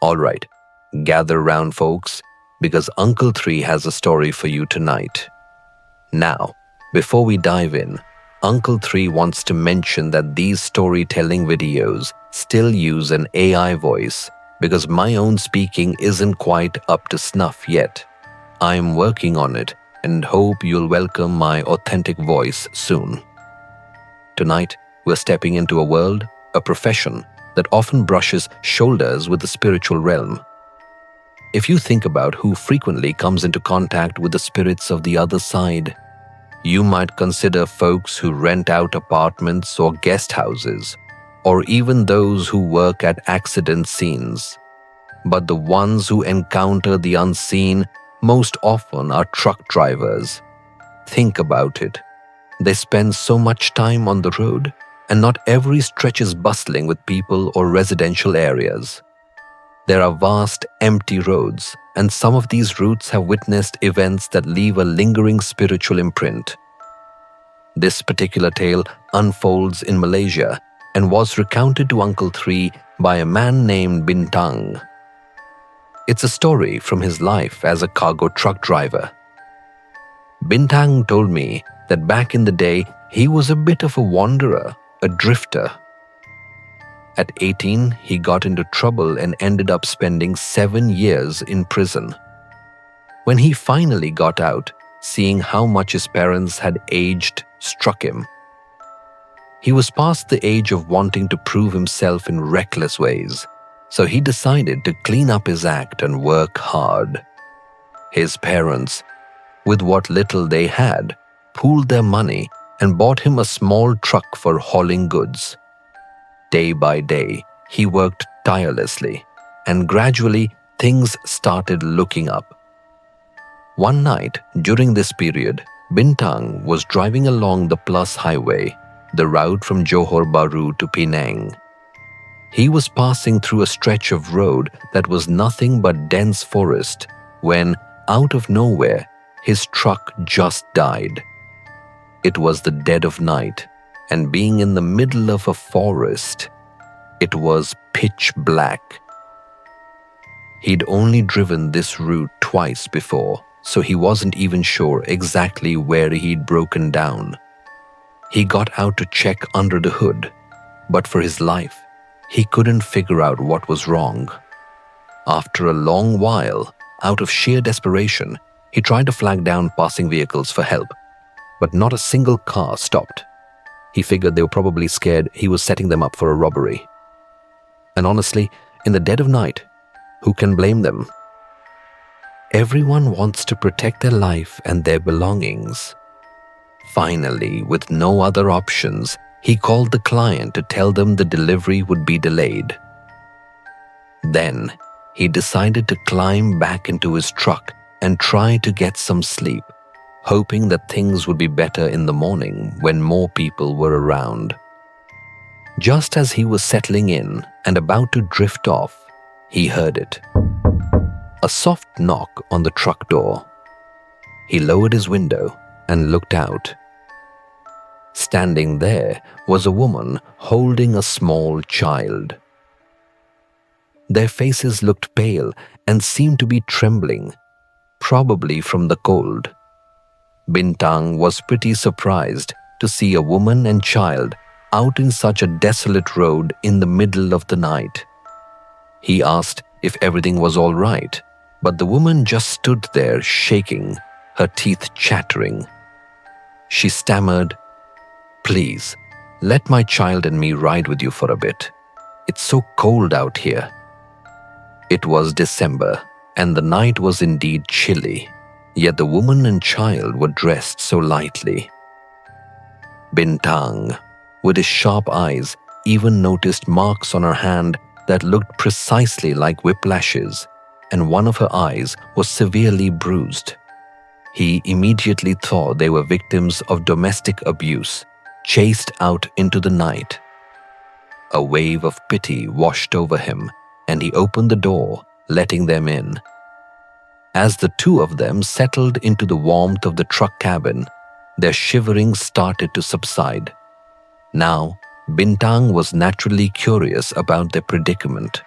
Alright, gather round folks, because Uncle 3 has a story for you tonight. Now, before we dive in, Uncle 3 wants to mention that these storytelling videos still use an AI voice because my own speaking isn't quite up to snuff yet. I'm working on it and hope you'll welcome my authentic voice soon. Tonight, we're stepping into a world, a profession, that often brushes shoulders with the spiritual realm. If you think about who frequently comes into contact with the spirits of the other side, you might consider folks who rent out apartments or guest houses, or even those who work at accident scenes. But the ones who encounter the unseen most often are truck drivers. Think about it. They spend so much time on the road, and not every stretch is bustling with people or residential areas. There are vast, empty roads, and some of these routes have witnessed events that leave a lingering spiritual imprint. This particular tale unfolds in Malaysia and was recounted to Uncle 3 by a man named Bintang. It's a story from his life as a cargo truck driver. Bintang told me that back in the day, he was a bit of a wanderer, a drifter. At 18, he got into trouble and ended up spending 7 years in prison. When he finally got out, seeing how much his parents had aged struck him. He was past the age of wanting to prove himself in reckless ways, so he decided to clean up his act and work hard. His parents, with what little they had, pooled their money and bought him a small truck for hauling goods. Day by day, he worked tirelessly, and gradually things started looking up. One night during this period, Bintang was driving along the Plus Highway, the route from Johor Bahru to Penang. He was passing through a stretch of road that was nothing but dense forest when, out of nowhere, his truck just died. It was the dead of night, and being in the middle of a forest, it was pitch black. He'd only driven this route twice before, so he wasn't even sure exactly where he'd broken down. He got out to check under the hood, but for his life, he couldn't figure out what was wrong. After a long while, out of sheer desperation, he tried to flag down passing vehicles for help, but not a single car stopped. He figured they were probably scared he was setting them up for a robbery. And honestly, in the dead of night, who can blame them? Everyone wants to protect their life and their belongings. Finally, with no other options, he called the client to tell them the delivery would be delayed. Then, he decided to climb back into his truck and try to get some sleep, hoping that things would be better in the morning when more people were around. Just as he was settling in and about to drift off, he heard it. A soft knock on the truck door. He lowered his window and looked out. Standing there was a woman holding a small child. Their faces looked pale and seemed to be trembling, probably from the cold. Bintang was pretty surprised to see a woman and child out in such a desolate road in the middle of the night. He asked if everything was all right, but the woman just stood there shaking, her teeth chattering. She stammered, "Please, let my child and me ride with you for a bit. It's so cold out here." It was December, and the night was indeed chilly, yet the woman and child were dressed so lightly. Bintang, with his sharp eyes, even noticed marks on her hand that looked precisely like whiplashes, and one of her eyes was severely bruised. He immediately thought they were victims of domestic abuse, chased out into the night. A wave of pity washed over him, and he opened the door, letting them in. As the two of them settled into the warmth of the truck cabin, their shivering started to subside. Now, Bintang was naturally curious about their predicament.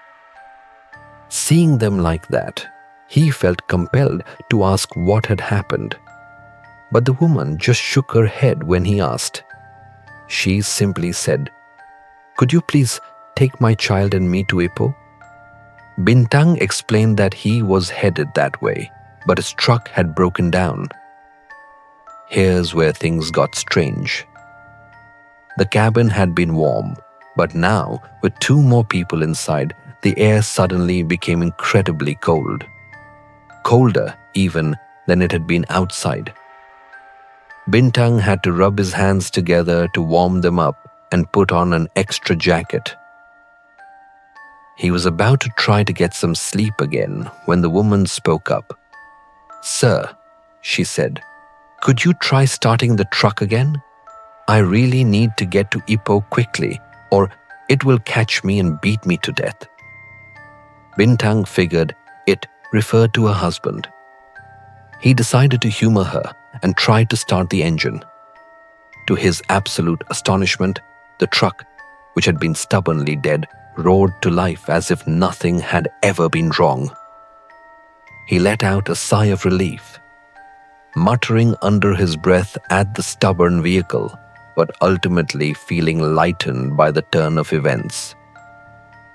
Seeing them like that, he felt compelled to ask what had happened. But the woman just shook her head when he asked. She simply said, "Could you please take my child and me to Ipoh?" Bintang explained that he was headed that way, but his truck had broken down. Here's where things got strange. The cabin had been warm, but now, with 2 more people inside, the air suddenly became incredibly cold. Colder even than it had been outside. Bintang had to rub his hands together to warm them up and put on an extra jacket. He was about to try to get some sleep again when the woman spoke up. "Sir," she said, "could you try starting the truck again? I really need to get to Ipoh quickly, or it will catch me and beat me to death." Bintang figured it referred to her husband. He decided to humor her and tried to start the engine. To his absolute astonishment, the truck, which had been stubbornly dead, roared to life as if nothing had ever been wrong. He let out a sigh of relief, muttering under his breath at the stubborn vehicle, but ultimately feeling lightened by the turn of events.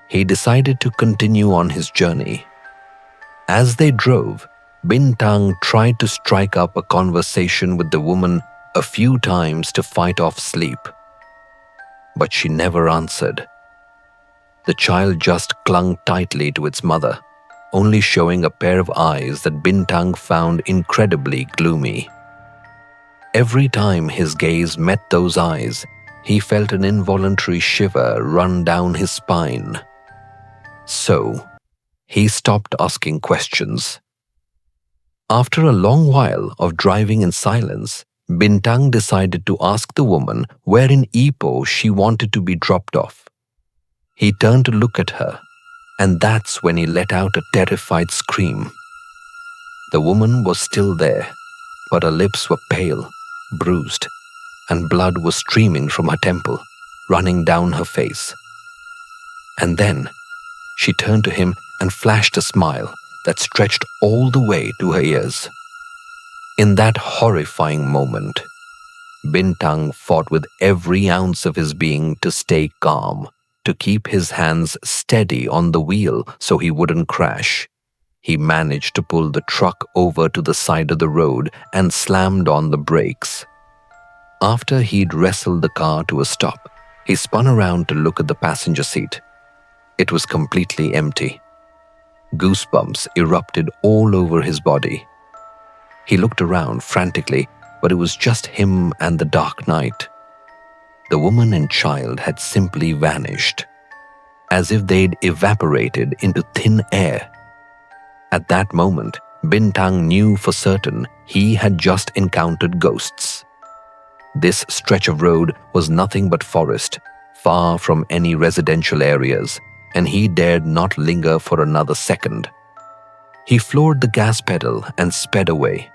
He decided to continue on his journey. As they drove, Bintang tried to strike up a conversation with the woman a few times to fight off sleep, but she never answered. The child just clung tightly to its mother, only showing a pair of eyes that Bintang found incredibly gloomy. Every time his gaze met those eyes, he felt an involuntary shiver run down his spine. So, he stopped asking questions. After a long while of driving in silence, Bintang decided to ask the woman where in Ipoh she wanted to be dropped off. He turned to look at her, and that's when he let out a terrified scream. The woman was still there, but her lips were pale, bruised, and blood was streaming from her temple, running down her face. And then, she turned to him and flashed a smile that stretched all the way to her ears. In that horrifying moment, Bintang fought with every ounce of his being to stay calm, to keep his hands steady on the wheel so he wouldn't crash. He managed to pull the truck over to the side of the road and slammed on the brakes. After he'd wrestled the car to a stop, he spun around to look at the passenger seat. It was completely empty. Goosebumps erupted all over his body. He looked around frantically, but it was just him and the dark night. The woman and child had simply vanished, as if they'd evaporated into thin air. At that moment, Bintang knew for certain he had just encountered ghosts. This stretch of road was nothing but forest, far from any residential areas, and he dared not linger for another second. He floored the gas pedal and sped away.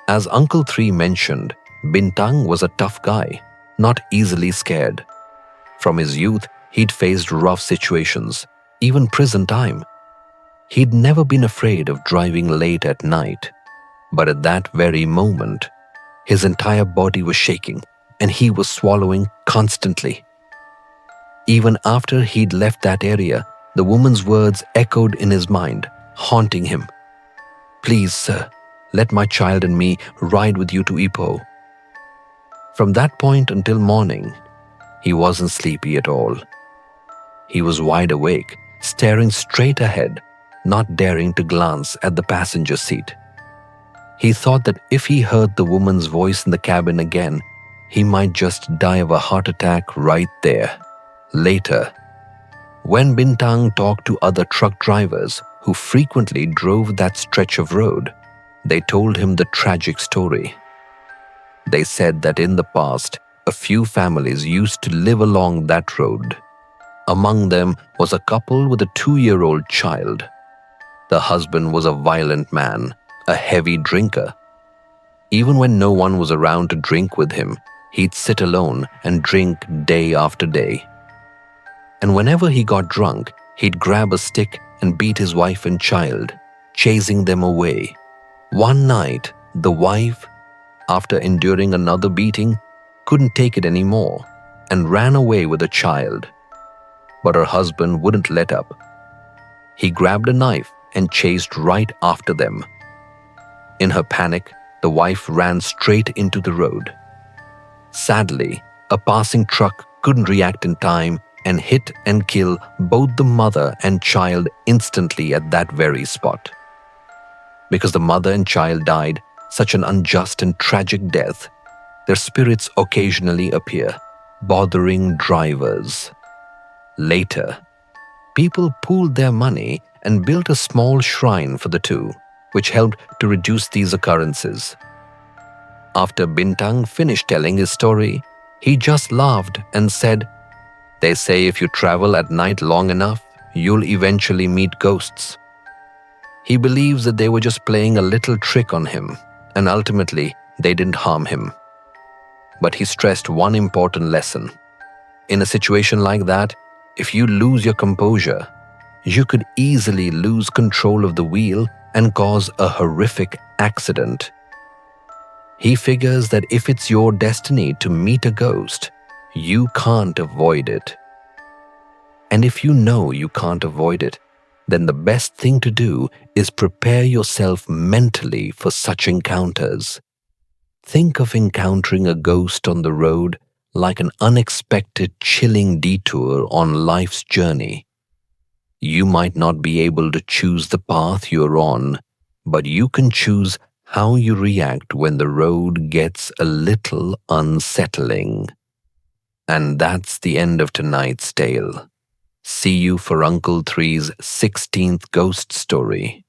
As Uncle Three mentioned, Bintang was a tough guy, not easily scared. From his youth, he'd faced rough situations, even prison time. He'd never been afraid of driving late at night. But at that very moment, his entire body was shaking and he was swallowing constantly. Even after he'd left that area, the woman's words echoed in his mind, haunting him. "Please, sir, let my child and me ride with you to Ipoh." From that point until morning, he wasn't sleepy at all. He was wide awake, staring straight ahead, not daring to glance at the passenger seat. He thought that if he heard the woman's voice in the cabin again, he might just die of a heart attack right there. Later, when Bintang talked to other truck drivers who frequently drove that stretch of road, they told him the tragic story. They said that in the past, a few families used to live along that road. Among them was a couple with a 2-year-old child. The husband was a violent man, a heavy drinker. Even when no one was around to drink with him, he'd sit alone and drink day after day. And whenever he got drunk, he'd grab a stick and beat his wife and child, chasing them away. One night, the wife, after enduring another beating, couldn't take it anymore and ran away with a child. But her husband wouldn't let up. He grabbed a knife and chased right after them. In her panic, the wife ran straight into the road. Sadly, a passing truck couldn't react in time and hit and kill both the mother and child instantly at that very spot. Because the mother and child died such an unjust and tragic death, their spirits occasionally appear, bothering drivers. Later, people pooled their money and built a small shrine for the two, which helped to reduce these occurrences. After Bintang finished telling his story, he just laughed and said, "They say if you travel at night long enough, you'll eventually meet ghosts." He believes that they were just playing a little trick on him, and ultimately they didn't harm him. But he stressed one important lesson. In a situation like that, if you lose your composure, you could easily lose control of the wheel and cause a horrific accident. He figures that if it's your destiny to meet a ghost, you can't avoid it. And if you know you can't avoid it, then the best thing to do is prepare yourself mentally for such encounters. Think of encountering a ghost on the road like an unexpected, chilling detour on life's journey. You might not be able to choose the path you're on, but you can choose how you react when the road gets a little unsettling. And that's the end of tonight's tale. See you for Uncle Three's 16th ghost story.